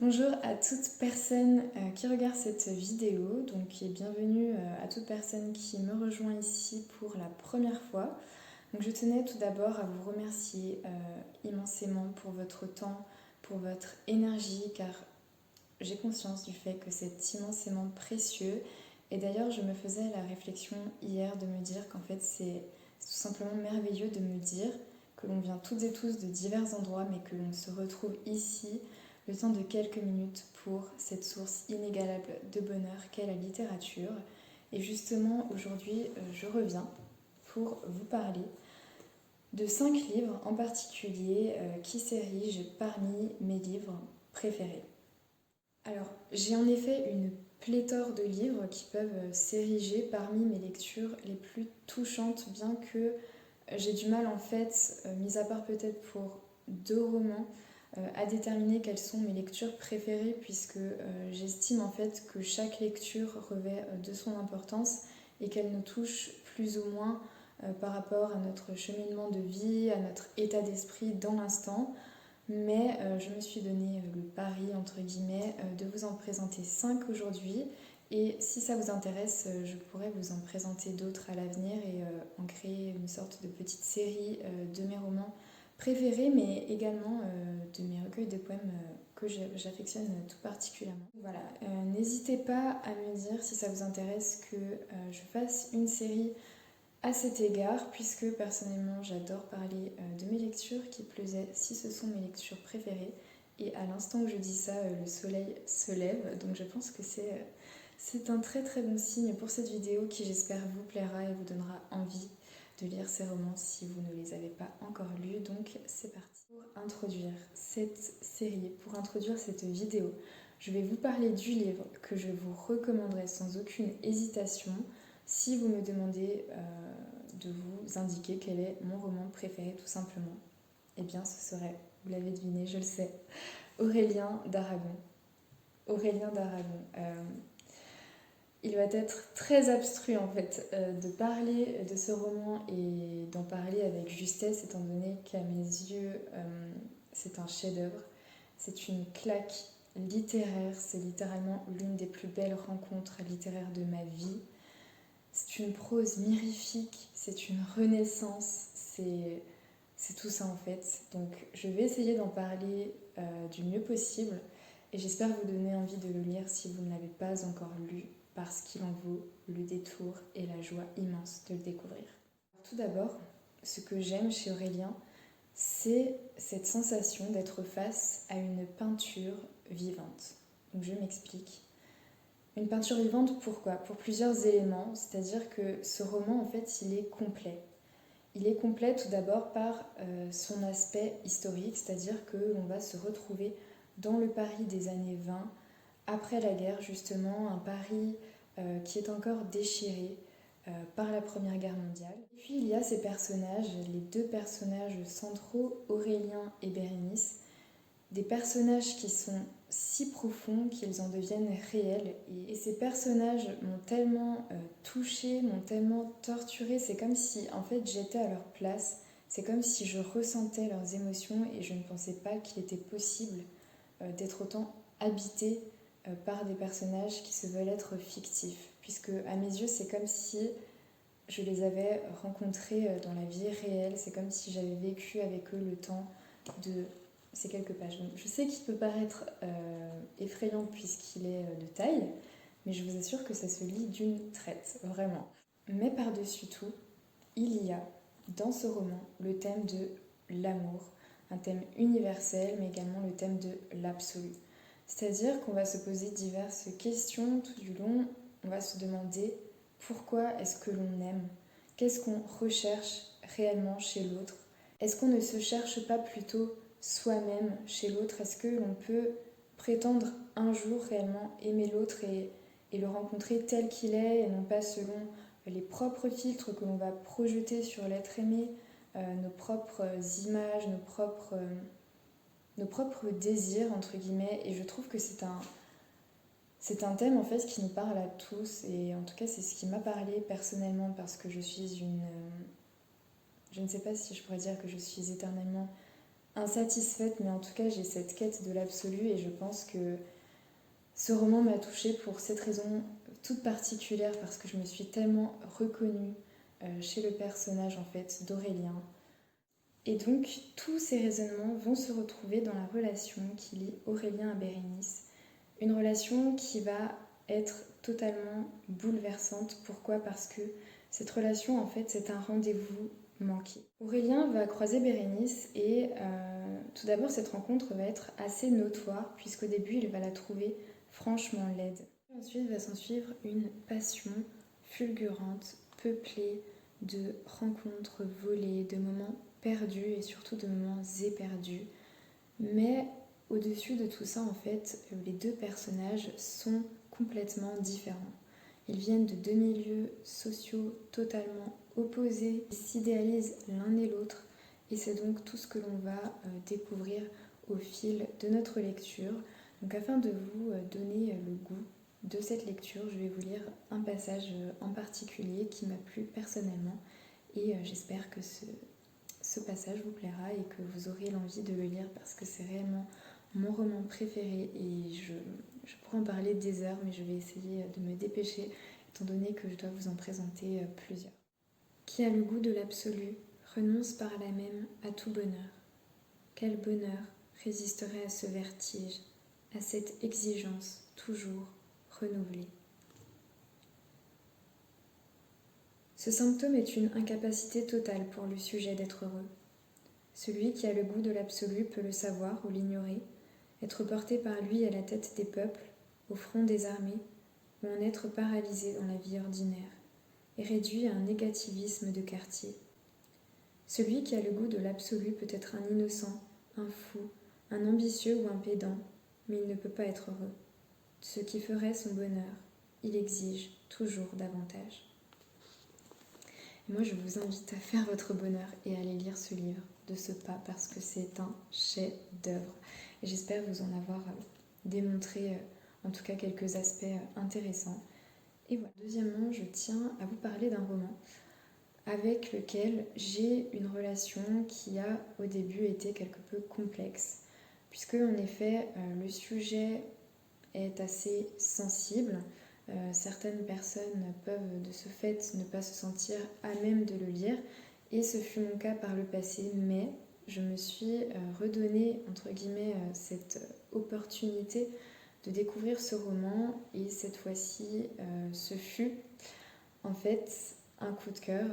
Bonjour à toute personne qui regarde cette vidéo, et bienvenue à toute personne qui me rejoint ici pour la première fois. Donc je tenais tout d'abord à vous remercier immensément pour votre temps, pour votre énergie, car j'ai conscience du fait que c'est immensément précieux. Et d'ailleurs, je me faisais la réflexion hier de me dire qu'en fait, c'est tout simplement merveilleux de me dire que l'on vient toutes et tous de divers endroits, mais que l'on se retrouve ici le temps de quelques minutes pour cette source inégalable de bonheur qu'est la littérature. Et justement, aujourd'hui, je reviens pour vous parler de 5 livres en particulier qui s'érigent parmi mes livres préférés. Alors, j'ai en effet une pléthore de livres qui peuvent s'ériger parmi mes lectures les plus touchantes, bien que j'ai du mal en fait, mis à part peut-être pour 2 romans, à déterminer quelles sont mes lectures préférées, puisque j'estime en fait que chaque lecture revêt de son importance et qu'elle nous touche plus ou moins par rapport à notre cheminement de vie, à notre état d'esprit dans l'instant. Mais je me suis donné le pari, entre guillemets, de vous en présenter 5 aujourd'hui. Et si ça vous intéresse, je pourrais vous en présenter d'autres à l'avenir et en créer une sorte de petite série de mes romans préférés, mais également de mes recueils de poèmes que j'affectionne tout particulièrement. Voilà, n'hésitez pas à me dire si ça vous intéresse que je fasse une série à cet égard, puisque personnellement j'adore parler de mes lectures, qui plus est si ce sont mes lectures préférées. Et à l'instant où je dis ça, le soleil se lève, donc je pense que c'est un très très bon signe pour cette vidéo qui j'espère vous plaira et vous donnera envie de lire ces romans si vous ne les avez pas encore lus. Donc c'est parti. Pour introduire cette série, pour introduire cette vidéo, je vais vous parler du livre que je vous recommanderais sans aucune hésitation si vous me demandez de vous indiquer quel est mon roman préféré tout simplement. Eh bien ce serait, vous l'avez deviné, je le sais, Aurélien d'Aragon. Aurélien d'Aragon. Il va être très abstru en fait de parler de ce roman et d'en parler avec justesse, étant donné qu'à mes yeux c'est un chef-d'œuvre, c'est une claque littéraire, c'est littéralement l'une des plus belles rencontres littéraires de ma vie. C'est une prose mirifique, c'est une renaissance, c'est tout ça en fait. Donc je vais essayer d'en parler du mieux possible et j'espère vous donner envie de le lire si vous ne l'avez pas encore lu, parce qu'il en vaut le détour et la joie immense de le découvrir. Tout d'abord, ce que j'aime chez Aurélien, c'est cette sensation d'être face à une peinture vivante. Donc je m'explique. Une peinture vivante, pourquoi? Pour plusieurs éléments, c'est-à-dire que ce roman, en fait, il est complet. Il est complet tout d'abord par son aspect historique, c'est-à-dire que l'on va se retrouver dans le Paris des années 20, après la guerre justement, un Paris qui est encore déchiré par la Première Guerre mondiale. Et puis il y a ces personnages, les 2 personnages centraux, Aurélien et Bérénice, des personnages qui sont si profonds qu'ils en deviennent réels. Et ces personnages m'ont tellement touchée, m'ont tellement torturée. C'est comme si en fait j'étais à leur place. C'est comme si je ressentais leurs émotions et je ne pensais pas qu'il était possible d'être autant habité par des personnages qui se veulent être fictifs. Puisque à mes yeux c'est comme si je les avais rencontrés dans la vie réelle. C'est comme si j'avais vécu avec eux le temps de ces quelques pages. Donc, je sais qu'il peut paraître effrayant puisqu'il est de taille, mais je vous assure que ça se lit d'une traite, vraiment. Mais par-dessus tout, il y a dans ce roman le thème de l'amour, un thème universel, mais également le thème de l'absolu. C'est-à-dire qu'on va se poser diverses questions tout du long, on va se demander pourquoi est-ce que l'on aime, qu'est-ce qu'on recherche réellement chez l'autre, est-ce qu'on ne se cherche pas plutôt soi-même chez l'autre, est-ce que l'on peut prétendre un jour réellement aimer l'autre et le rencontrer tel qu'il est et non pas selon les propres filtres que l'on va projeter sur l'être aimé, nos propres images, nos propres désirs entre guillemets. Et je trouve que c'est un thème en fait qui nous parle à tous, et en tout cas c'est ce qui m'a parlé personnellement, parce que je suis je ne sais pas si je pourrais dire que je suis éternellement insatisfaite, mais en tout cas j'ai cette quête de l'absolu et je pense que ce roman m'a touchée pour cette raison toute particulière parce que je me suis tellement reconnue chez le personnage en fait d'Aurélien. Et donc tous ces raisonnements vont se retrouver dans la relation qui lie Aurélien à Bérénice. Une relation qui va être totalement bouleversante. Pourquoi ? Parce que cette relation en fait c'est un rendez-vous manqué. Aurélien va croiser Bérénice et tout d'abord cette rencontre va être assez notoire puisqu'au début il va la trouver franchement laide. Ensuite va s'en suivre une passion fulgurante, peuplée de rencontres volées, de moments perdus et surtout de moments éperdus. Mais au-dessus de tout ça, en fait, les deux personnages sont complètement différents. Ils viennent de deux milieux sociaux totalement opposés, ils s'idéalisent l'un et l'autre et c'est donc tout ce que l'on va découvrir au fil de notre lecture. Donc afin de vous donner le goût de cette lecture, je vais vous lire un passage en particulier qui m'a plu personnellement et j'espère que ce passage vous plaira et que vous aurez l'envie de le lire parce que c'est réellement mon roman préféré et je pourrais en parler des heures mais je vais essayer de me dépêcher étant donné que je dois vous en présenter plusieurs. Qui a le goût de l'absolu renonce par là même à tout bonheur. Quel bonheur résisterait à ce vertige, à cette exigence toujours renouvelée. Ce symptôme est une incapacité totale pour le sujet d'être heureux. Celui qui a le goût de l'absolu peut le savoir ou l'ignorer, être porté par lui à la tête des peuples, au front des armées, ou en être paralysé dans la vie ordinaire, et réduit à un négativisme de quartier. Celui qui a le goût de l'absolu peut être un innocent, un fou, un ambitieux ou un pédant, mais il ne peut pas être heureux. Ce qui ferait son bonheur, il exige toujours davantage. Et moi, je vous invite à faire votre bonheur et à aller lire ce livre de ce pas parce que c'est un chef-d'œuvre. Et j'espère vous en avoir démontré en tout cas quelques aspects intéressants. Et voilà. Deuxièmement, je tiens à vous parler d'un roman avec lequel j'ai une relation qui a au début été quelque peu complexe, puisque en effet le sujet est assez sensible. Certaines personnes peuvent de ce fait ne pas se sentir à même de le lire, et ce fut mon cas par le passé, mais je me suis redonné entre guillemets cette opportunité de découvrir ce roman, et cette fois-ci ce fut en fait un coup de cœur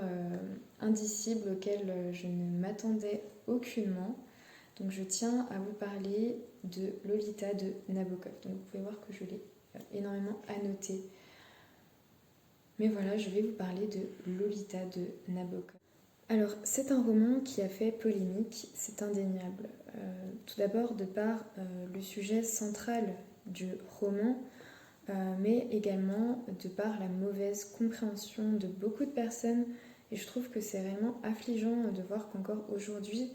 indicible auquel je ne m'attendais aucunement. Donc je tiens à vous parler de Lolita de Nabokov. Donc vous pouvez voir que je l'ai énormément annoté. Mais voilà, je vais vous parler de Lolita de Nabokov. Alors c'est un roman qui a fait polémique, c'est indéniable. Tout d'abord de par le sujet central du roman, mais également de par la mauvaise compréhension de beaucoup de personnes. Et je trouve que c'est réellement affligeant de voir qu'encore aujourd'hui,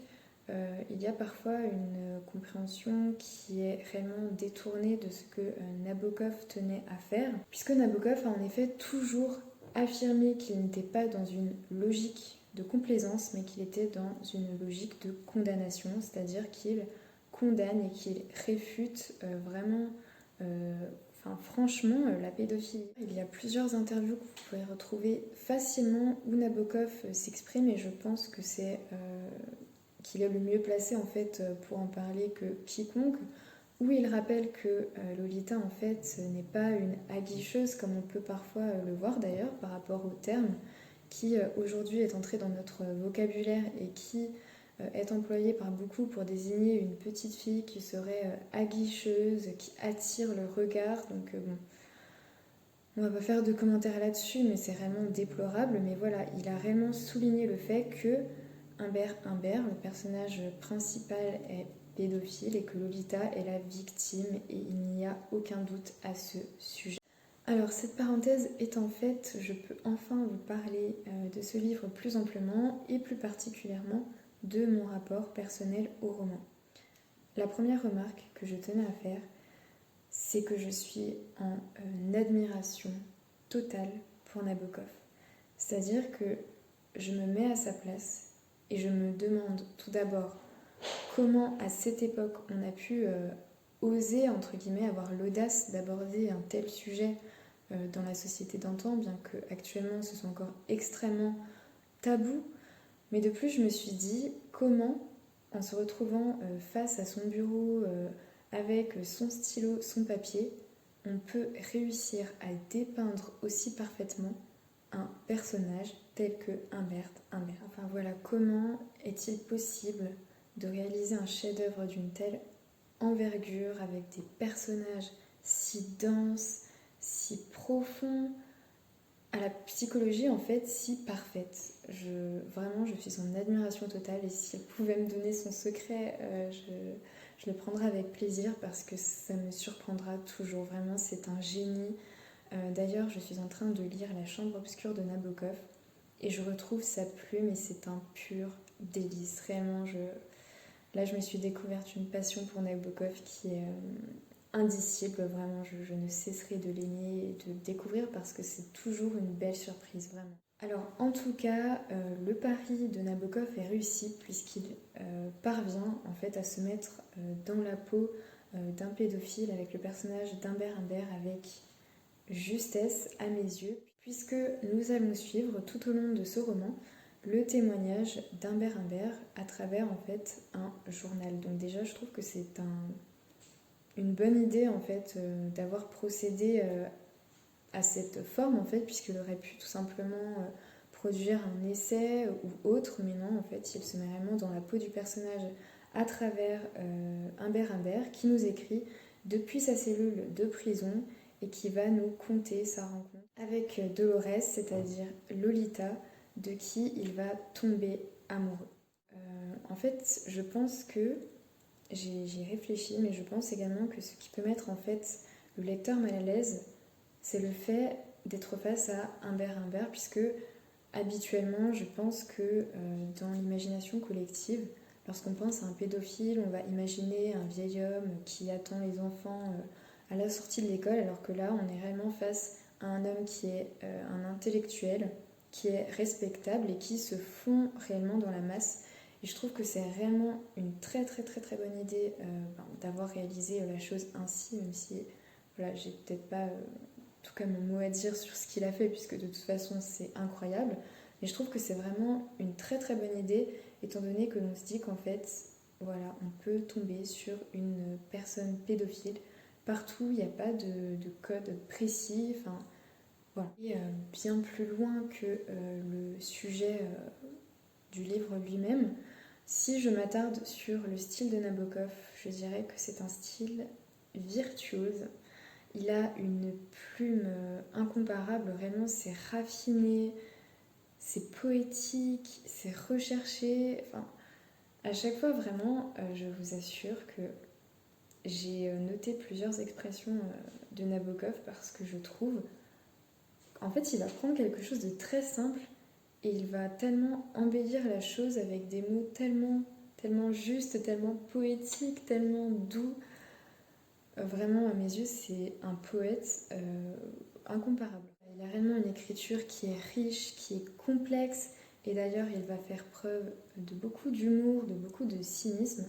il y a parfois une compréhension qui est réellement détournée de ce que Nabokov tenait à faire, puisque Nabokov a en effet toujours affirmé qu'il n'était pas dans une logique de complaisance, mais qu'il était dans une logique de condamnation, c'est-à-dire qu'il condamne et qu'il réfute vraiment franchement, la pédophilie. Il y a plusieurs interviews que vous pouvez retrouver facilement où Nabokov s'exprime et je pense que c'est qu'il est le mieux placé en fait pour en parler que quiconque, où il rappelle que Lolita en fait n'est pas une aguicheuse comme on peut parfois le voir d'ailleurs par rapport au terme qui aujourd'hui est entré dans notre vocabulaire et qui est employé par beaucoup pour désigner une petite fille qui serait aguicheuse, qui attire le regard. Donc bon, on va pas faire de commentaires là-dessus, mais c'est réellement déplorable. Mais voilà, il a réellement souligné le fait que Humbert, le personnage principal, est pédophile et que Lolita est la victime et il n'y a aucun doute à ce sujet. Alors cette parenthèse étant faite, je peux enfin vous parler de ce livre plus amplement et plus particulièrement de mon rapport personnel au roman. La première remarque que je tenais à faire, c'est que je suis en admiration totale pour Nabokov. C'est-à-dire que je me mets à sa place et je me demande tout d'abord comment à cette époque on a pu oser, entre guillemets, avoir l'audace d'aborder un tel sujet dans la société d'antan, bien qu'actuellement ce soit encore extrêmement tabou. Mais de plus, je me suis dit comment, en se retrouvant face à son bureau avec son stylo, son papier, on peut réussir à dépeindre aussi parfaitement un personnage tel que Humbert Humbert. Enfin voilà, comment est-il possible de réaliser un chef-d'œuvre d'une telle envergure avec des personnages si denses, si profonds, à la psychologie en fait si parfaite. Vraiment, je suis en admiration totale et si elle pouvait me donner son secret, je le prendrai avec plaisir parce que ça me surprendra toujours. Vraiment, c'est un génie. D'ailleurs, je suis en train de lire La Chambre obscure de Nabokov et je retrouve sa plume et c'est un pur délice. Réellement, là, je me suis découverte une passion pour Nabokov qui est indicible. Vraiment, je ne cesserai de l'aimer et de le découvrir parce que c'est toujours une belle surprise, vraiment. Alors, en tout cas, le pari de Nabokov est réussi puisqu'il parvient en fait à se mettre dans la peau d'un pédophile avec le personnage d'Humbert Humbert avec justesse à mes yeux, puisque nous allons suivre tout au long de ce roman le témoignage d'Humbert Humbert à travers en fait un journal. Donc déjà, je trouve que c'est une bonne idée en fait d'avoir procédé à cette forme en fait, puisqu'il aurait pu tout simplement produire un essai ou autre, mais non, en fait, il se met vraiment dans la peau du personnage à travers Humbert Humbert qui nous écrit depuis sa cellule de prison et qui va nous conter sa rencontre avec Dolores, c'est-à-dire Lolita, de qui il va tomber amoureux. En fait, je pense que j'y réfléchi, mais je pense également que ce qui peut mettre en fait le lecteur mal à l'aise, c'est le fait d'être face à Humbert Humbert, puisque habituellement, je pense que dans l'imagination collective, lorsqu'on pense à un pédophile, on va imaginer un vieil homme qui attend les enfants à la sortie de l'école, alors que là, on est réellement face à un homme qui est un intellectuel, qui est respectable et qui se fond réellement dans la masse. Et je trouve que c'est réellement une très très très très bonne idée d'avoir réalisé la chose ainsi, même si voilà, j'ai peut-être pas en tout cas mon mot à dire sur ce qu'il a fait, puisque de toute façon c'est incroyable. Mais je trouve que c'est vraiment une très très bonne idée, étant donné que l'on se dit qu'en fait, voilà, on peut tomber sur une personne pédophile partout, il n'y a pas de code précis, enfin voilà. Et bien plus loin que le sujet du livre lui-même, si je m'attarde sur le style de Nabokov, je dirais que c'est un style virtuose. Il a une plume incomparable, vraiment c'est raffiné, c'est poétique, c'est recherché. Enfin, à chaque fois vraiment, je vous assure que j'ai noté plusieurs expressions de Nabokov parce que je trouve, en fait, il va prendre quelque chose de très simple et il va tellement embellir la chose avec des mots tellement, tellement justes, tellement poétiques, tellement doux. Vraiment, à mes yeux, c'est un poète incomparable. Il a réellement une écriture qui est riche, qui est complexe, et d'ailleurs, il va faire preuve de beaucoup d'humour, de beaucoup de cynisme,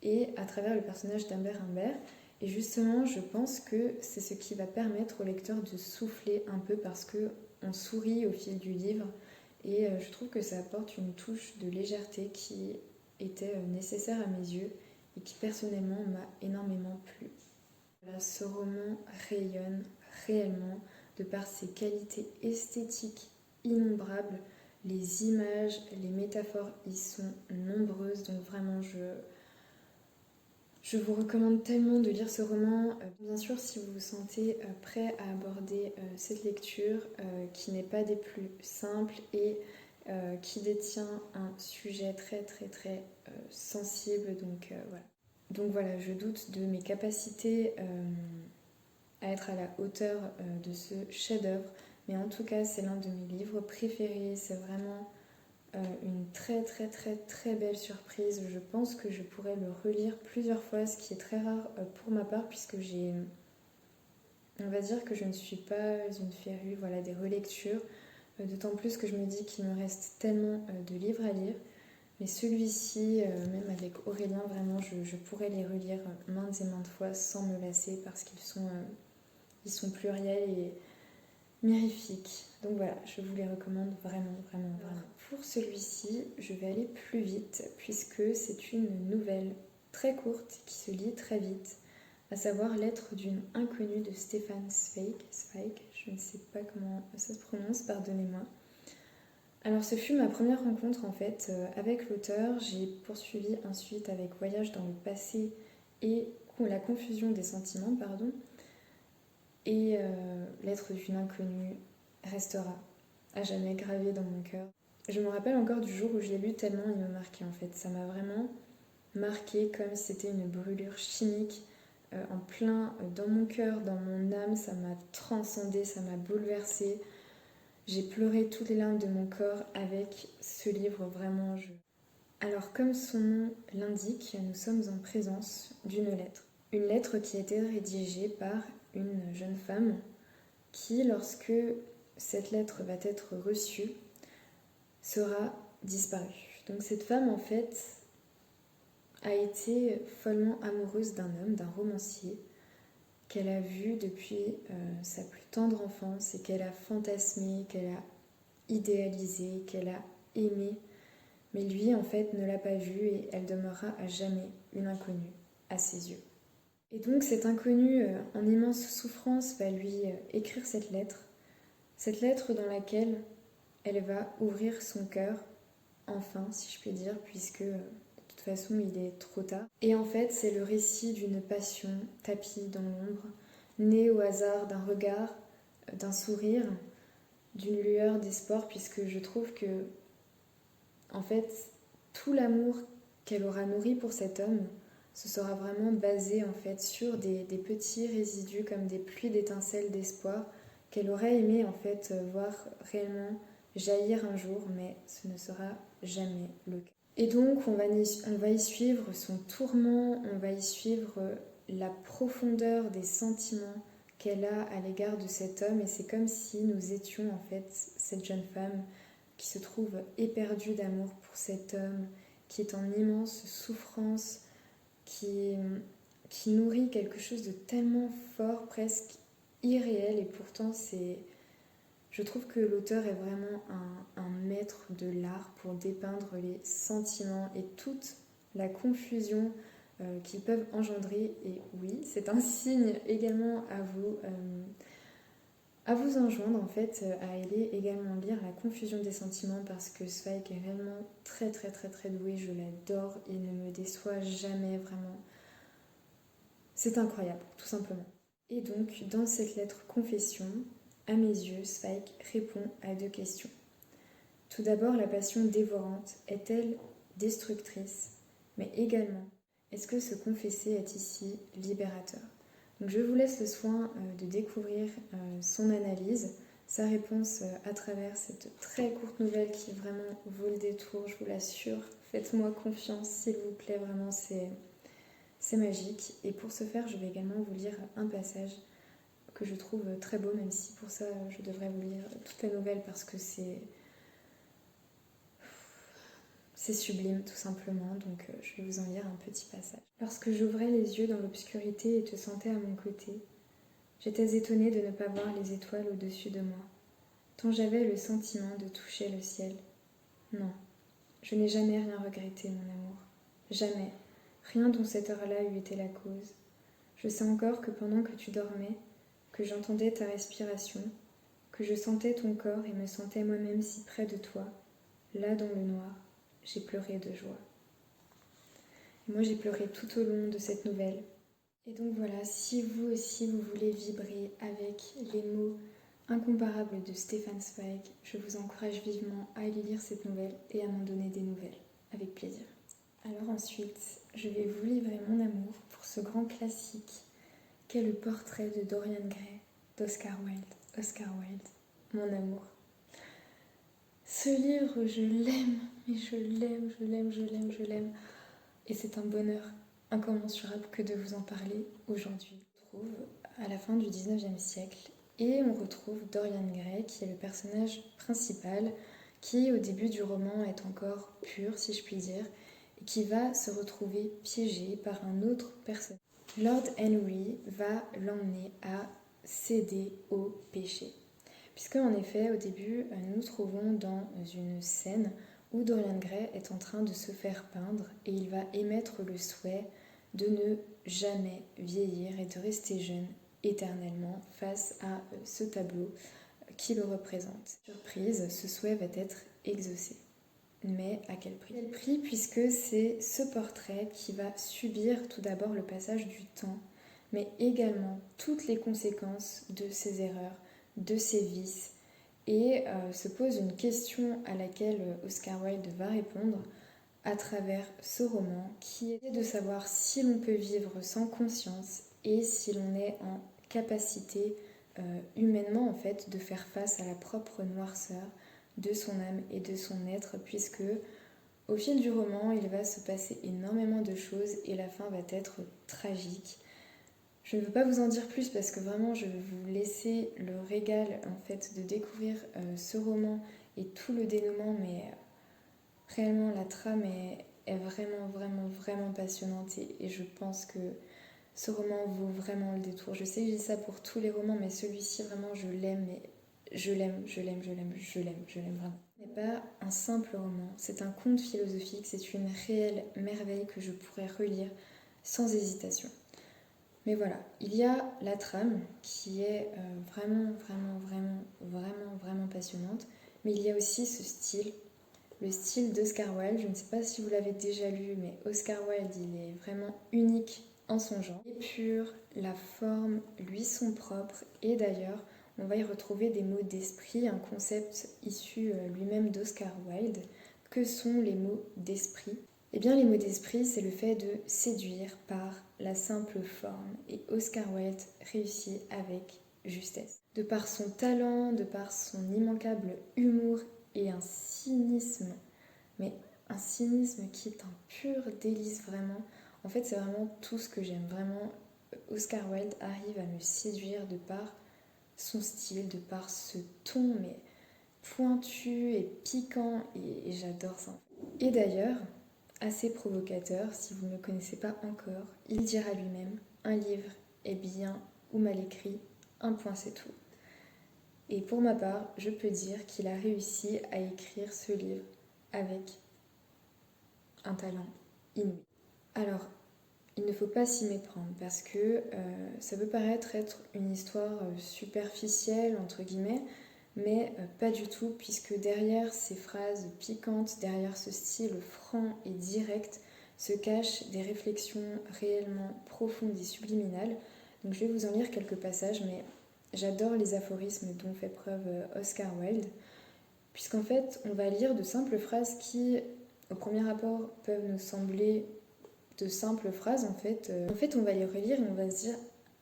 et à travers le personnage d'Humbert Humbert. Et justement, je pense que c'est ce qui va permettre au lecteur de souffler un peu parce que on sourit au fil du livre, et je trouve que ça apporte une touche de légèreté qui était nécessaire à mes yeux et qui personnellement m'a énormément plu. Ce roman rayonne réellement de par ses qualités esthétiques innombrables. Les images, les métaphores y sont nombreuses, donc vraiment je vous recommande tellement de lire ce roman. Bien sûr, si vous vous sentez prêt à aborder cette lecture qui n'est pas des plus simples et qui détient un sujet très très très sensible, donc voilà. Donc voilà, je doute de mes capacités à être à la hauteur de ce chef-d'œuvre, mais en tout cas, c'est l'un de mes livres préférés. C'est vraiment une très très très très belle surprise. Je pense que je pourrais le relire plusieurs fois, ce qui est très rare pour ma part, puisque on va dire que je ne suis pas une férue des relectures, d'autant plus que je me dis qu'il me reste tellement de livres à lire. Mais celui-ci, même avec Aurélien, vraiment, je pourrais les relire maintes et maintes fois sans me lasser parce ils sont pluriels et mirifiques. Donc voilà, je vous les recommande vraiment, vraiment, vraiment. Pour celui-ci, je vais aller plus vite puisque c'est une nouvelle très courte qui se lit très vite, à savoir Lettre d'une inconnue de Stefan Zweig, je ne sais pas comment ça se prononce, pardonnez-moi. Alors ce fut ma première rencontre en fait avec l'auteur. J'ai poursuivi ensuite avec Voyage dans le passé et La confusion des sentiments, pardon. Et Lettre d'une inconnue restera à jamais gravée dans mon cœur. Je me rappelle encore du jour où je l'ai lu tellement il me marquait en fait. Ça m'a vraiment marqué comme si c'était une brûlure chimique en plein dans mon cœur, dans mon âme. Ça m'a transcendée, ça m'a bouleversée. J'ai pleuré toutes les larmes de mon corps avec ce livre, vraiment. Alors, comme son nom l'indique, nous sommes en présence d'une lettre. Une lettre qui a été rédigée par une jeune femme qui, lorsque cette lettre va être reçue, sera disparue. Donc cette femme, en fait, a été follement amoureuse d'un homme, d'un romancier, qu'elle a vu depuis sa plus tendre enfance et qu'elle a fantasmé, qu'elle a idéalisé, qu'elle a aimé, mais lui en fait ne l'a pas vue et elle demeurera à jamais une inconnue à ses yeux. Et donc cet inconnu en immense souffrance va lui écrire cette lettre dans laquelle elle va ouvrir son cœur, enfin si je puis dire, puisque de toute façon il est trop tard. Et en fait c'est le récit d'une passion tapie dans l'ombre, née au hasard d'un regard, d'un sourire, d'une lueur d'espoir, puisque je trouve que en fait tout l'amour qu'elle aura nourri pour cet homme ce sera vraiment basé en fait sur des petits résidus comme des pluies d'étincelles d'espoir qu'elle aurait aimé en fait voir réellement jaillir un jour, mais ce ne sera jamais le cas. Et donc on va y suivre son tourment, on va y suivre la profondeur des sentiments qu'elle a à l'égard de cet homme, et c'est comme si nous étions en fait cette jeune femme qui se trouve éperdue d'amour pour cet homme, qui est en immense souffrance, qui nourrit quelque chose de tellement fort, presque irréel, et pourtant je trouve que l'auteur est vraiment un maître de l'art pour dépeindre les sentiments et toute la confusion qu'ils peuvent engendrer. Et oui, c'est un signe également à vous enjoindre en fait à aller également lire La confusion des sentiments, parce que Zweig est réellement très très très très doué, je l'adore, il ne me déçoit jamais vraiment. C'est incroyable, tout simplement. Et donc, dans cette lettre confession, à mes yeux, Zweig répond à deux questions. Tout d'abord, la passion dévorante est-elle destructrice? Mais également, est-ce que se confesser est ici libérateur? Donc je vous laisse le soin de découvrir son analyse, sa réponse à travers cette très courte nouvelle qui vraiment vaut le détour, je vous l'assure. Faites-moi confiance, s'il vous plaît, vraiment, c'est magique. Et pour ce faire, je vais également vous lire un passage que je trouve très beau, même si pour ça, je devrais vous lire toute la nouvelle parce que c'est sublime tout simplement. Donc je vais vous en lire un petit passage. Lorsque j'ouvrais les yeux dans l'obscurité et te sentais à mon côté, j'étais étonnée de ne pas voir les étoiles au-dessus de moi, tant j'avais le sentiment de toucher le ciel. Non, je n'ai jamais rien regretté, mon amour. Jamais. Rien dont cette heure-là eût été la cause. Je sais encore que pendant que tu dormais, que j'entendais ta respiration, que je sentais ton corps et me sentais moi-même si près de toi, là dans le noir, j'ai pleuré de joie. Et moi j'ai pleuré tout au long de cette nouvelle. Et donc voilà, si vous aussi vous voulez vibrer avec les mots incomparables de Stefan Zweig, je vous encourage vivement à aller lire cette nouvelle et à m'en donner des nouvelles, avec plaisir. Alors ensuite, je vais vous livrer mon amour pour ce grand classique qu'est le portrait de Dorian Gray d'Oscar Wilde. Oscar Wilde, mon amour. Ce livre, je l'aime, mais je l'aime. Et c'est un bonheur incommensurable que de vous en parler aujourd'hui. On se retrouve à la fin du 19e siècle et on retrouve Dorian Gray qui est le personnage principal qui au début du roman est encore pur, si je puis dire, et qui va se retrouver piégé par un autre personnage. Lord Henry va l'emmener à céder au péché. Puisque en effet, au début, nous nous trouvons dans une scène où Dorian Gray est en train de se faire peindre et il va émettre le souhait de ne jamais vieillir et de rester jeune éternellement face à ce tableau qui le représente. Surprise, ce souhait va être exaucé. Mais à quel prix? Quel prix, puisque c'est ce portrait qui va subir tout d'abord le passage du temps, mais également toutes les conséquences de ses erreurs, de ses vices, et se pose une question à laquelle Oscar Wilde va répondre à travers ce roman, qui est de savoir si l'on peut vivre sans conscience et si l'on est en capacité humainement en fait de faire face à la propre noirceur de son âme et de son être, puisque au fil du roman il va se passer énormément de choses et la fin va être tragique. Je ne veux pas vous en dire plus parce que vraiment je vais vous laisser le régal en fait de découvrir ce roman et tout le dénouement, mais réellement la trame est vraiment passionnante et je pense que ce roman vaut vraiment le détour. Je sais que je dis ça pour tous les romans, mais celui-ci vraiment je l'aime, mais je l'aime vraiment. Ce n'est pas un simple roman, c'est un conte philosophique, c'est une réelle merveille que je pourrais relire sans hésitation. Mais voilà, il y a la trame qui est vraiment passionnante, mais il y a aussi ce style, le style d'Oscar Wilde. Je ne sais pas si vous l'avez déjà lu, mais Oscar Wilde, il est vraiment unique en son genre. L'épure, la forme lui sont propres, et d'ailleurs, on va y retrouver des mots d'esprit, un concept issu lui-même d'Oscar Wilde. Que sont les mots d'esprit? Eh bien, les mots d'esprit, c'est le fait de séduire par la simple forme. Et Oscar Wilde réussit avec justesse. De par son talent, de par son immanquable humour et un cynisme, mais un cynisme qui est un pur délice vraiment. En fait, c'est vraiment tout ce que j'aime. Vraiment, Oscar Wilde arrive à me séduire de par son style, de par ce ton, mais pointu et piquant, et j'adore ça. Et d'ailleurs, assez provocateur, si vous ne le connaissez pas encore, il dira lui-même: un livre est bien ou mal écrit, un point c'est tout. Et pour ma part, je peux dire qu'il a réussi à écrire ce livre avec un talent inouï. Alors, il ne faut pas s'y méprendre parce que ça peut paraître être une histoire superficielle, entre guillemets, mais pas du tout, puisque derrière ces phrases piquantes, derrière ce style franc et direct, se cachent des réflexions réellement profondes et subliminales. Donc je vais vous en lire quelques passages, mais j'adore les aphorismes dont fait preuve Oscar Wilde, puisqu'en fait on va lire de simples phrases qui, au premier abord, peuvent nous sembler de simples phrases. En fait, on va les relire et on va se dire: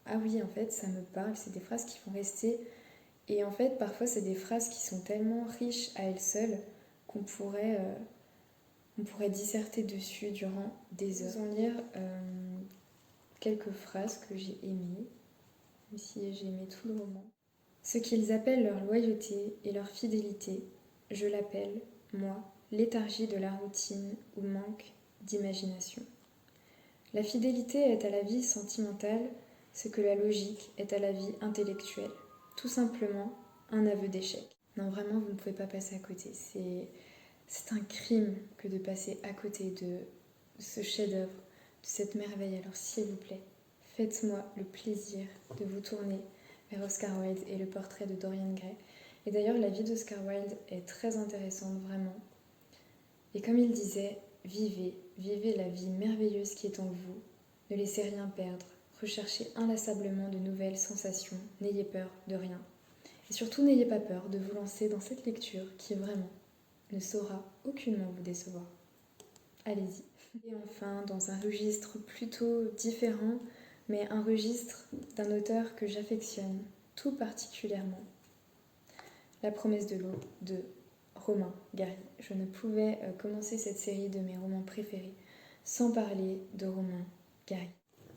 ah oui, en fait ça me parle, c'est des phrases qui vont rester. Et en fait, parfois, c'est des phrases qui sont tellement riches à elles seules qu'on pourrait disserter dessus durant des heures. Je vais vous en lire quelques phrases que j'ai aimées, même si j'ai aimé tout le roman. Ce qu'ils appellent leur loyauté et leur fidélité, je l'appelle, moi, léthargie de la routine ou manque d'imagination. La fidélité est à la vie sentimentale ce que la logique est à la vie intellectuelle. Tout simplement un aveu d'échec. Non, vraiment, vous ne pouvez pas passer à côté. C'est un crime que de passer à côté de ce chef-d'œuvre, de cette merveille. Alors, s'il vous plaît, faites-moi le plaisir de vous tourner vers Oscar Wilde et le portrait de Dorian Gray. Et d'ailleurs, la vie d'Oscar Wilde est très intéressante, vraiment. Et comme il disait, vivez la vie merveilleuse qui est en vous. Ne laissez rien perdre. Recherchez inlassablement de nouvelles sensations, n'ayez peur de rien. Et surtout, n'ayez pas peur de vous lancer dans cette lecture qui vraiment ne saura aucunement vous décevoir. Allez-y. Et enfin, dans un registre plutôt différent, mais un registre d'un auteur que j'affectionne tout particulièrement, La promesse de l'eau de Romain Gary. Je ne pouvais commencer cette série de mes romans préférés sans parler de Romain Gary.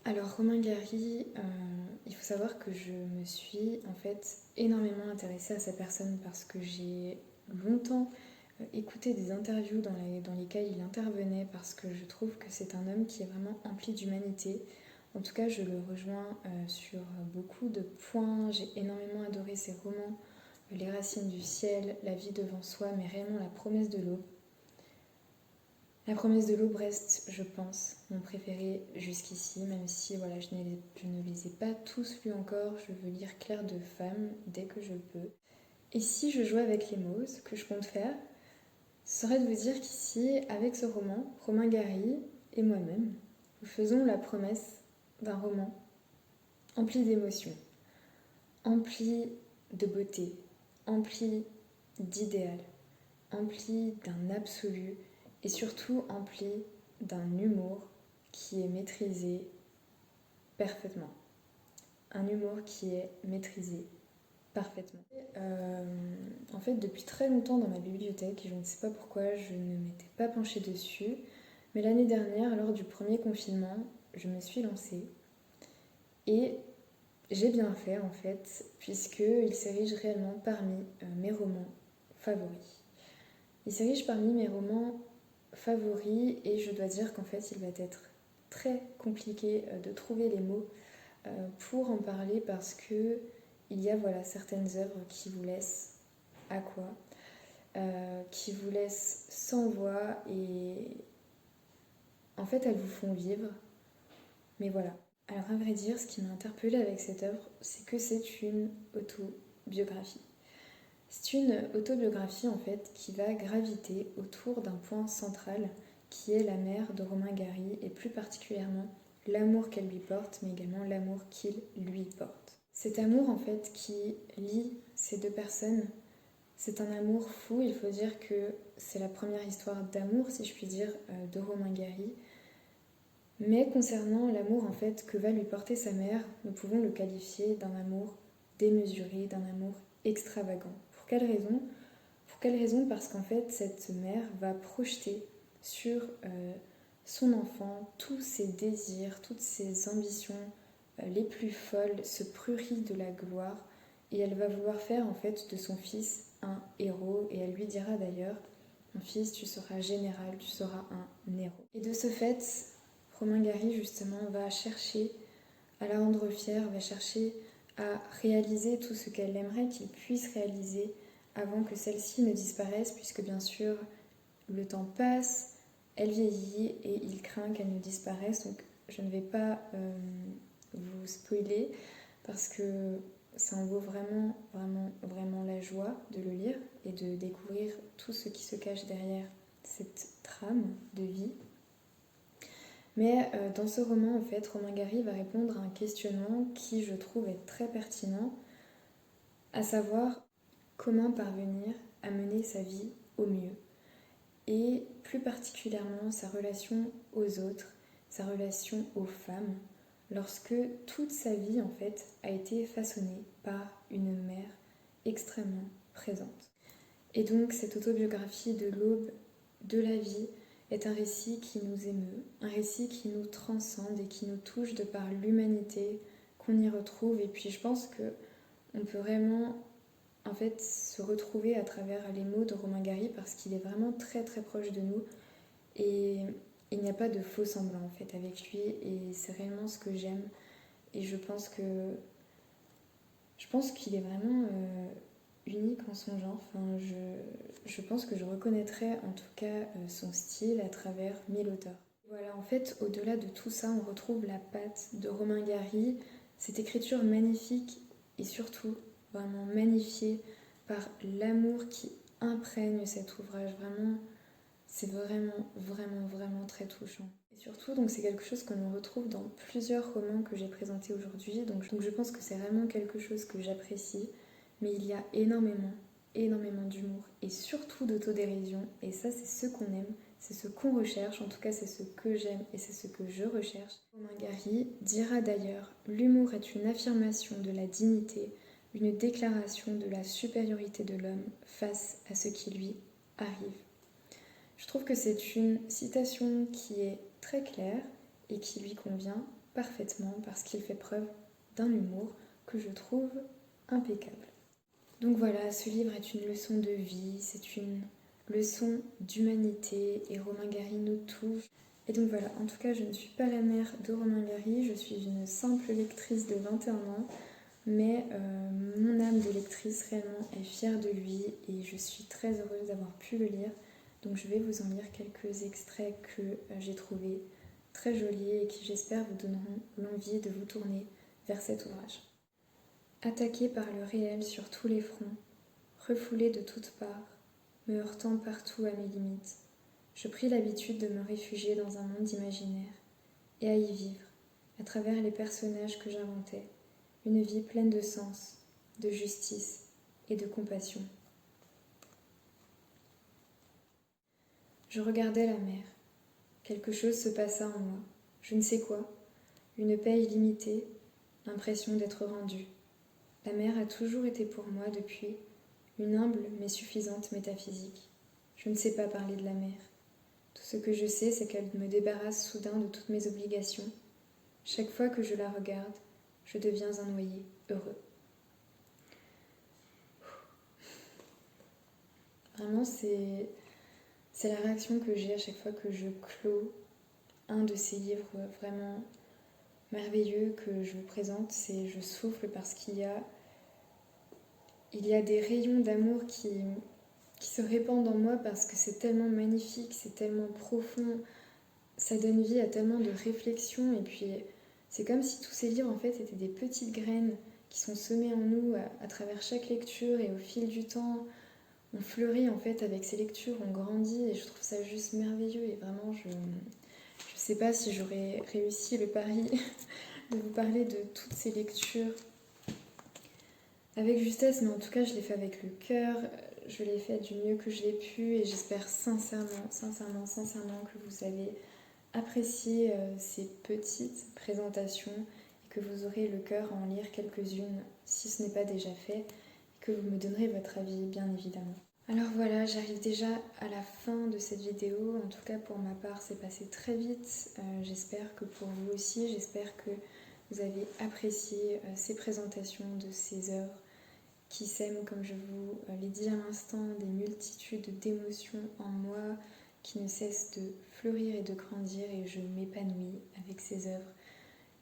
Alors Romain Gary, il faut savoir que je me suis en fait énormément intéressée à sa personne parce que j'ai longtemps écouté des interviews dans lesquelles il intervenait parce que je trouve que c'est un homme qui est vraiment empli d'humanité. En tout cas, je le rejoins sur beaucoup de points. J'ai énormément adoré ses romans, Les Racines du ciel, La vie devant soi, mais réellement La promesse de l'aube. La promesse de l'aube reste, je pense, mon préféré jusqu'ici, même si voilà, je ne les ai pas tous lus encore. Je veux lire Clair de femme dès que je peux. Et si je jouais avec les mots, ce que je compte faire, ce serait de vous dire qu'ici, avec ce roman, Romain Gary et moi-même, nous faisons la promesse d'un roman empli d'émotions, empli de beauté, empli d'idéal, empli d'un absolu et surtout empli d'un humour qui est maîtrisé parfaitement. Un humour qui est maîtrisé parfaitement. En fait, depuis très longtemps dans ma bibliothèque, et je ne sais pas pourquoi je ne m'étais pas penchée dessus, mais l'année dernière, lors du premier confinement, je me suis lancée et j'ai bien fait en fait, puisqu'il s'érige réellement parmi mes romans favoris. Il s'érige parmi mes romans favoris et je dois dire qu'en fait, il va être très compliqué de trouver les mots pour en parler parce que il y a voilà, certaines œuvres qui vous laissent à quoi qui vous laissent sans voix et en fait elles vous font vivre. Mais voilà. Alors à vrai dire, ce qui m'a interpellée avec cette œuvre, c'est que c'est une autobiographie. C'est une autobiographie en fait qui va graviter autour d'un point central qui est la mère de Romain Gary et plus particulièrement l'amour qu'elle lui porte mais également l'amour qu'il lui porte. Cet amour en fait qui lie ces deux personnes, c'est un amour fou. Il faut dire que c'est la première histoire d'amour, si je puis dire, de Romain Gary. Mais concernant l'amour en fait que va lui porter sa mère, nous pouvons le qualifier d'un amour démesuré, d'un amour extravagant. Pour quelle raison ? Pour quelle raison ? Parce qu'en fait, cette mère va projeter sur son enfant tous ses désirs, toutes ses ambitions les plus folles, ce prurit de la gloire, et elle va vouloir faire en fait de son fils un héros, et elle lui dira d'ailleurs: mon fils, tu seras général, tu seras un héros. Et de ce fait, Romain Gary justement va chercher à la rendre fière, va chercher à réaliser tout ce qu'elle aimerait qu'il puisse réaliser avant que celle-ci ne disparaisse, puisque bien sûr le temps passe, elle vieillit et il craint qu'elle ne disparaisse. Donc je ne vais pas vous spoiler parce que ça en vaut vraiment, vraiment, vraiment la joie de le lire et de découvrir tout ce qui se cache derrière cette trame de vie. Mais dans ce roman, en fait, Romain Gary va répondre à un questionnement qui, je trouve, est très pertinent, à savoir comment parvenir à mener sa vie au mieux. Et plus particulièrement sa relation aux autres, sa relation aux femmes, lorsque toute sa vie, en fait, a été façonnée par une mère extrêmement présente. Et donc, cette autobiographie de l'aube de la vie est un récit qui nous émeut, un récit qui nous transcende et qui nous touche de par l'humanité qu'on y retrouve. Et puis je pense qu'on peut vraiment en fait se retrouver à travers les mots de Romain Gary parce qu'il est vraiment très très proche de nous et il n'y a pas de faux semblant en fait avec lui et c'est réellement ce que j'aime et je pense qu'il est vraiment unique en son genre. Enfin, je pense que je reconnaîtrais en tout cas son style à travers 1000 auteurs. Voilà, en fait, au-delà de tout ça, on retrouve la patte de Romain Gary, cette écriture magnifique et surtout vraiment magnifiée par l'amour qui imprègne cet ouvrage. Vraiment, c'est vraiment, vraiment, vraiment très touchant. Et surtout, donc c'est quelque chose que l'on retrouve dans plusieurs romans que j'ai présentés aujourd'hui. Donc je pense que c'est vraiment quelque chose que j'apprécie. Mais il y a énormément, énormément d'humour et surtout d'autodérision. Et ça, c'est ce qu'on aime, c'est ce qu'on recherche. En tout cas, c'est ce que j'aime et c'est ce que je recherche. Romain Gary dira d'ailleurs: l'humour est une affirmation de la dignité, une déclaration de la supériorité de l'homme face à ce qui lui arrive. Je trouve que c'est une citation qui est très claire et qui lui convient parfaitement parce qu'il fait preuve d'un humour que je trouve impeccable. Donc voilà, ce livre est une leçon de vie, c'est une leçons d'humanité et Romain Gary nous touche. Et donc voilà, en tout cas je ne suis pas la mère de Romain Gary, je suis une simple lectrice de 21 ans, mais mon âme de lectrice réellement est fière de lui et je suis très heureuse d'avoir pu le lire. Donc je vais vous en lire quelques extraits que j'ai trouvés très jolis et qui j'espère vous donneront l'envie de vous tourner vers cet ouvrage. Attaqué par le réel sur tous les fronts, refoulé de toutes parts, me heurtant partout à mes limites, je pris l'habitude de me réfugier dans un monde imaginaire et à y vivre, à travers les personnages que j'inventais, une vie pleine de sens, de justice et de compassion. Je regardais la mer. Quelque chose se passa en moi, je ne sais quoi, une paix illimitée, l'impression d'être rendue. La mer a toujours été pour moi depuis une humble mais suffisante métaphysique. Je ne sais pas parler de la mer. Tout ce que je sais, c'est qu'elle me débarrasse soudain de toutes mes obligations. Chaque fois que je la regarde, je deviens un noyé heureux. Vraiment, c'est la réaction que j'ai à chaque fois que je clôt un de ces livres vraiment merveilleux que je vous présente. C'est je souffle parce qu'il y a des rayons d'amour qui se répandent en moi parce que c'est tellement magnifique, c'est tellement profond, ça donne vie à tellement de réflexions et puis c'est comme si tous ces livres en fait étaient des petites graines qui sont semées en nous à travers chaque lecture et au fil du temps on fleurit en fait avec ces lectures, on grandit et je trouve ça juste merveilleux et vraiment je sais pas si j'aurais réussi le pari de vous parler de toutes ces lectures avec justesse, mais en tout cas je l'ai fait avec le cœur, je l'ai fait du mieux que je l'ai pu et j'espère sincèrement que vous avez apprécié ces petites présentations et que vous aurez le cœur à en lire quelques-unes si ce n'est pas déjà fait et que vous me donnerez votre avis bien évidemment. Alors voilà, j'arrive déjà à la fin de cette vidéo, en tout cas pour ma part c'est passé très vite, j'espère que pour vous aussi, j'espère que vous avez apprécié ces présentations de ces œuvres qui sèment, comme je vous l'ai dit à l'instant, des multitudes d'émotions en moi qui ne cessent de fleurir et de grandir et je m'épanouis avec ces œuvres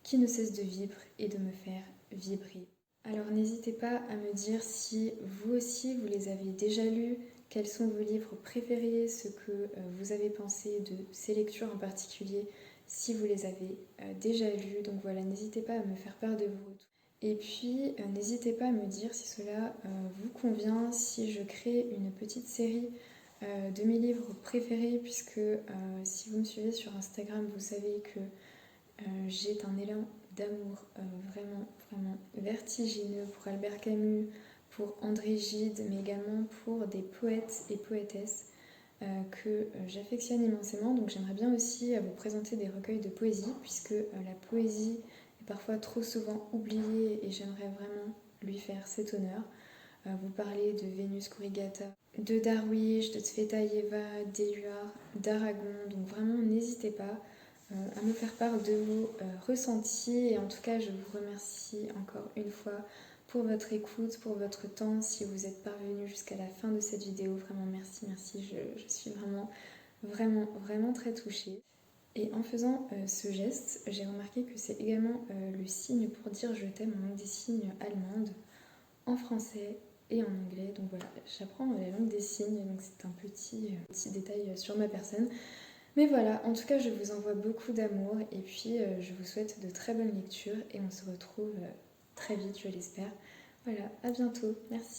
qui ne cessent de vivre et de me faire vibrer. Alors n'hésitez pas à me dire si vous aussi vous les avez déjà lus, quels sont vos livres préférés, ce que vous avez pensé de ces lectures en particulier, si vous les avez déjà lus. Donc voilà, n'hésitez pas à me faire part de vos retours. Et puis n'hésitez pas à me dire si cela vous convient, si je crée une petite série de mes livres préférés, puisque si vous me suivez sur Instagram, vous savez que j'ai un élan d'amour vraiment vertigineux pour Albert Camus, pour André Gide, mais également pour des poètes et poétesses que j'affectionne immensément. Donc j'aimerais bien aussi vous présenter des recueils de poésie, puisque la poésie est parfois trop souvent oubliée et j'aimerais vraiment lui faire cet honneur. Vous parler de Vénus Corrigata, de Darwish, de Tsvetaeva, d'Éluard, d'Aragon. Donc vraiment n'hésitez pas à me faire part de vos ressentis et en tout cas je vous remercie encore une fois pour votre écoute, pour votre temps, si vous êtes parvenu jusqu'à la fin de cette vidéo, vraiment merci, je suis vraiment très touchée. Et en faisant ce geste, j'ai remarqué que c'est également le signe pour dire je t'aime en langue des signes allemande, en français et en anglais. Donc voilà, j'apprends la langue des signes, donc c'est un petit détail sur ma personne. Mais voilà, en tout cas, je vous envoie beaucoup d'amour et puis je vous souhaite de très bonnes lectures et on se retrouve très vite, je l'espère. Voilà, à bientôt, merci.